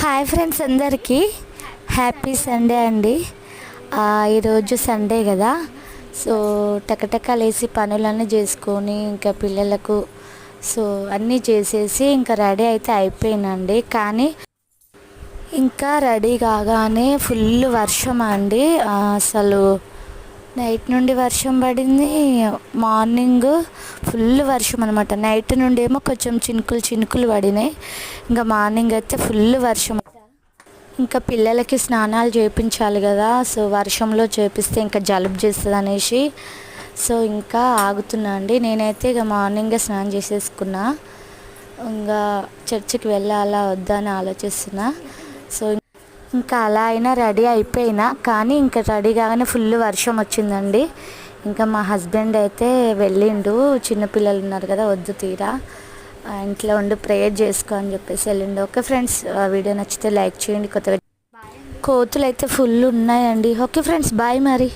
Hi friends, అందరికీ happy Sunday అండి. ఈరోజు సండే కదా, సో టకటక లేసి పనులన్నీ చేసుకొని ఇంకా పిల్లలకు సో అన్నీ చేసేసి ఇంకా రెడీ అయితే అయిపోయినండి. కానీ ఇంకా రెడీ కాగానే ఫుల్ వర్షం అండి. అసలు నైట్ నుండి వర్షం పడింది, మార్నింగ్ ఫుల్ వర్షం అనమాట. నైట్ నుండి ఏమో కొంచెం చినుకులు చినుకులు పడినాయి, ఇంకా మార్నింగ్ అయితే ఫుల్ వర్షం. ఇంకా పిల్లలకి స్నానాలు చేయించాలి కదా, సో వర్షంలో చేపిస్తే ఇంకా జలుబు చేస్తుంది అనేసి సో ఇంకా ఆగుతున్నా అండి. నేనైతే ఇక మార్నింగే స్నానం చేసేసుకున్నా, ఇంకా చర్చికి వెళ్ళాలా వద్దా అని ఆలోచిస్తున్నా. సో ఇంకా అలా అయినా రెడీ అయిపోయినా, కానీ ఇంకా రెడీ కాగానే ఫుల్ వర్షం వచ్చిందండి. ఇంకా మా హస్బెండ్ అయితే వెళ్ళిండు, చిన్నపిల్లలు ఉన్నారు కదా వద్దు తీరా ఇంట్లో ఉండి ప్రేయర్ చేసుకో అని చెప్పేసి వెళ్ళిండు. ఓకే ఫ్రెండ్స్, వీడియో నచ్చితే లైక్ చేయండి. కొత్తగా కోతులు అయితే ఫుల్ ఉన్నాయండి. ఓకే ఫ్రెండ్స్, బాయ్ మరి.